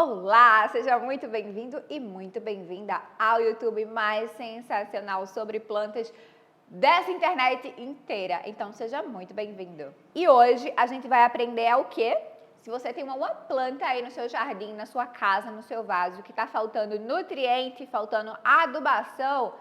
Olá, seja muito bem-vindo e muito bem-vinda ao YouTube mais sensacional sobre plantas dessa internet inteira. Então, seja muito bem-vindo. E hoje a gente vai aprender o quê? Se você tem uma planta aí no seu jardim, na sua casa, no seu vaso, que está faltando nutriente, faltando adubação,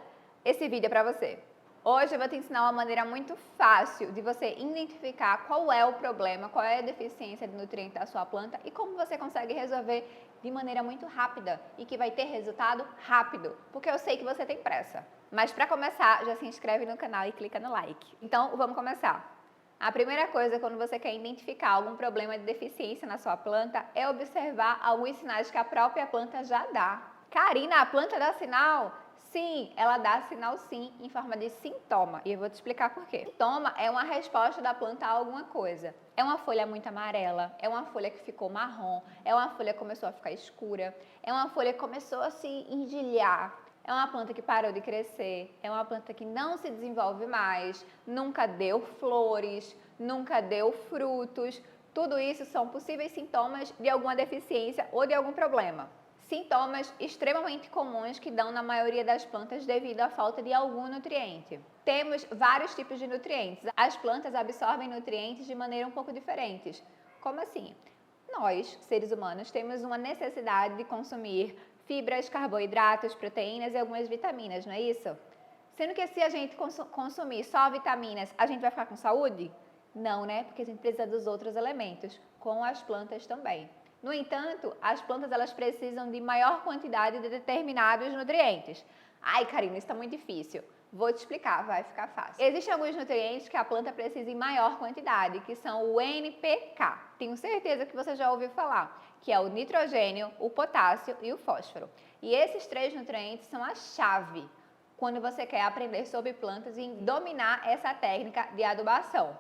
esse vídeo é para você. Hoje eu vou te ensinar uma maneira muito fácil de você identificar qual é o problema, qual é a deficiência de nutriente da sua planta e como você consegue resolver de maneira muito rápida e que vai ter resultado rápido, porque eu sei que você tem pressa. Mas para começar, já se inscreve no canal e clica no like. Então, vamos começar. A primeira coisa, quando você quer identificar algum problema de deficiência na sua planta, é observar alguns sinais que a própria planta já dá. Karina, a planta dá sinal? Sim, ela dá sinal sim, em forma de sintoma. E eu vou te explicar por quê. Sintoma é uma resposta da planta a alguma coisa. É uma folha muito amarela, é uma folha que ficou marrom, é uma folha que começou a ficar escura, é uma folha que começou a se engelhar. É uma planta que parou de crescer, é uma planta que não se desenvolve mais, nunca deu flores, nunca deu frutos. Tudo isso são possíveis sintomas de alguma deficiência ou de algum problema. Sintomas extremamente comuns que dão na maioria das plantas devido à falta de algum nutriente. Temos vários tipos de nutrientes. As plantas absorvem nutrientes de maneira um pouco diferentes. Como assim? Nós, seres humanos, temos uma necessidade de consumir fibras, carboidratos, proteínas e algumas vitaminas, não é isso? Sendo que se a gente consumir só vitaminas, a gente vai ficar com saúde? Não, né? Porque a gente precisa dos outros elementos, com as plantas também. No entanto, as plantas elas precisam de maior quantidade de determinados nutrientes. Ai, Karina, isso está muito difícil. Vou te explicar, vai ficar fácil. Existem alguns nutrientes que a planta precisa em maior quantidade, que são o NPK. Tenho certeza que você já ouviu falar, que é o nitrogênio, o potássio e o fósforo. E esses três nutrientes são a chave quando você quer aprender sobre plantas e dominar essa técnica de adubação.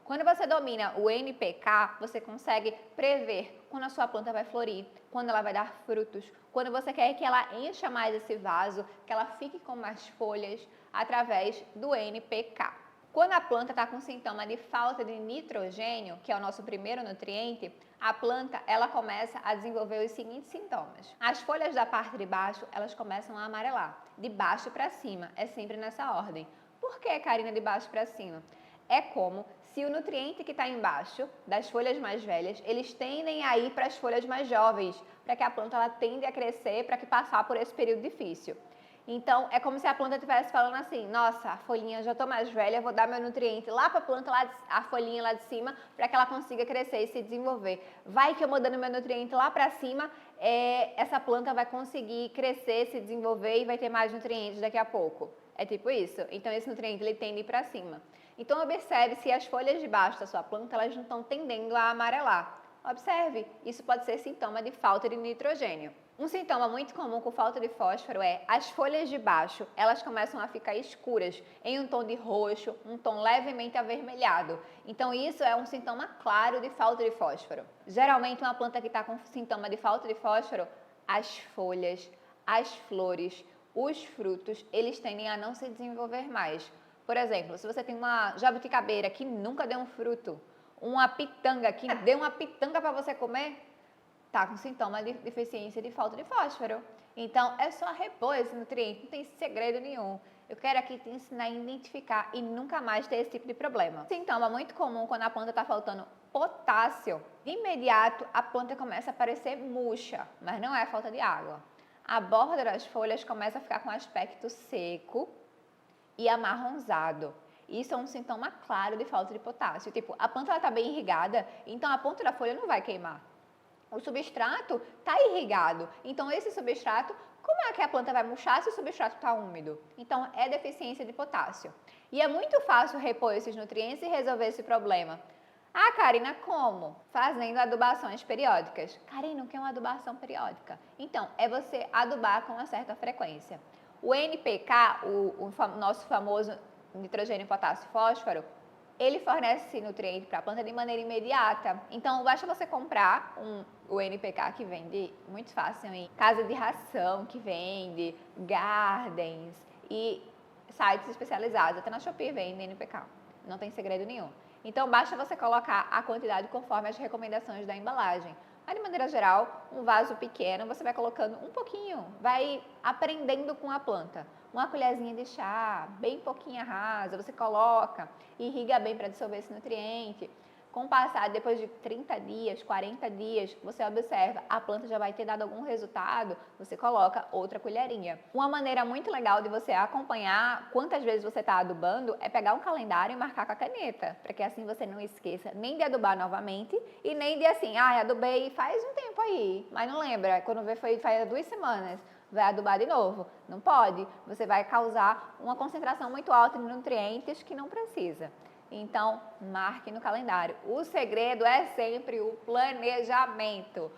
Quando você domina o NPK, você consegue prever quando a sua planta vai florir, quando ela vai dar frutos, quando você quer que ela encha mais esse vaso, que ela fique com mais folhas, através do NPK. Quando a planta está com sintoma de falta de nitrogênio, que é o nosso primeiro nutriente, a planta ela começa a desenvolver os seguintes sintomas. As folhas da parte de baixo, elas começam a amarelar, de baixo para cima, é sempre nessa ordem. Por que, Karina, de baixo para cima? É como se o nutriente que está embaixo das folhas mais velhas, eles tendem a ir para as folhas mais jovens, para que a planta ela tende a crescer, para que passar por esse período difícil. Então, é como se a planta estivesse falando assim, nossa, a folhinha já estou mais velha, vou dar meu nutriente lá para a planta, a folhinha lá de cima, para que ela consiga crescer e se desenvolver. Vai que eu vou dando meu nutriente lá para cima, essa planta vai conseguir crescer, se desenvolver e vai ter mais nutrientes daqui a pouco. É tipo isso. Então, esse nutriente ele tende a ir para cima. Então, observe se as folhas de baixo da sua planta elas não estão tendendo a amarelar. Observe, isso pode ser sintoma de falta de nitrogênio. Um sintoma muito comum com falta de fósforo é as folhas de baixo, elas começam a ficar escuras, em um tom de roxo, um tom levemente avermelhado. Então, isso é um sintoma claro de falta de fósforo. Geralmente, uma planta que está com sintoma de falta de fósforo, as folhas, as flores, os frutos, eles tendem a não se desenvolver mais. Por exemplo, se você tem uma jabuticabeira que nunca deu um fruto, uma pitanga que deu uma pitanga para você comer, tá com sintoma de deficiência de falta de fósforo. Então, é só repor esse nutriente, não tem segredo nenhum. Eu quero aqui te ensinar a identificar e nunca mais ter esse tipo de problema. Sintoma muito comum quando a planta está faltando potássio. De imediato, a planta começa a parecer murcha, mas não é falta de água. A borda das folhas começa a ficar com aspecto seco e amarronzado. Isso é um sintoma claro de falta de potássio. Tipo, a planta está bem irrigada, então a ponta da folha não vai queimar. O substrato está irrigado, então esse substrato, como é que a planta vai murchar se o substrato está úmido? Então é deficiência de potássio. E é muito fácil repor esses nutrientes e resolver esse problema. Ah, Karina, como? Fazendo adubações periódicas. Karina, o que é uma adubação periódica? Então, é você adubar com uma certa frequência. O NPK, o nosso famoso nitrogênio, potássio e fósforo, ele fornece esse nutriente para a planta de maneira imediata. Então, basta você comprar o NPK que vende muito fácil em casa de ração, que vende, gardens e sites especializados. Até na Shopee vende NPK. Não tem segredo nenhum. Então, basta você colocar a quantidade conforme as recomendações da embalagem. Mas, de maneira geral, um vaso pequeno, você vai colocando um pouquinho, vai aprendendo com a planta. Uma colherzinha de chá, bem pouquinha rasa, você coloca, irriga bem para absorver esse nutriente. Com o passar, depois de 30 dias, 40 dias, você observa, a planta já vai ter dado algum resultado, você coloca outra colherinha. Uma maneira muito legal de você acompanhar quantas vezes você está adubando é pegar um calendário e marcar com a caneta, para que assim você não esqueça nem de adubar novamente e nem de assim, adubei faz um tempo aí, mas não lembra, quando vê foi faz 2 semanas. Vai adubar de novo. Não pode. Você vai causar uma concentração muito alta de nutrientes que não precisa. Então, marque no calendário. O segredo é sempre o planejamento.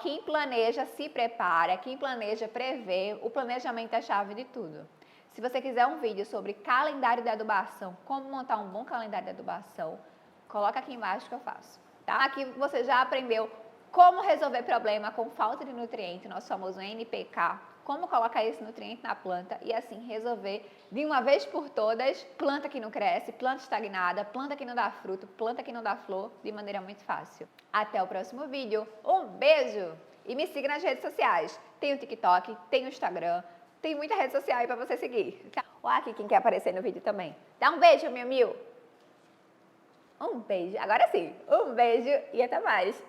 Quem planeja se prepara, quem planeja prevê. O planejamento é a chave de tudo. Se você quiser um vídeo sobre calendário de adubação, como montar um bom calendário de adubação, coloca aqui embaixo que eu faço. Tá? Aqui você já aprendeu como resolver problema com falta de nutriente, nosso famoso NPK, como colocar esse nutriente na planta e assim resolver de uma vez por todas planta que não cresce, planta estagnada, planta que não dá fruto, planta que não dá flor, de maneira muito fácil. Até o próximo vídeo, um beijo! E me siga nas redes sociais, tem o TikTok, tem o Instagram, tem muita rede social aí pra você seguir. Olha aqui quem quer aparecer no vídeo também. Dá um beijo, meu mil! Um beijo, agora sim, um beijo e até mais!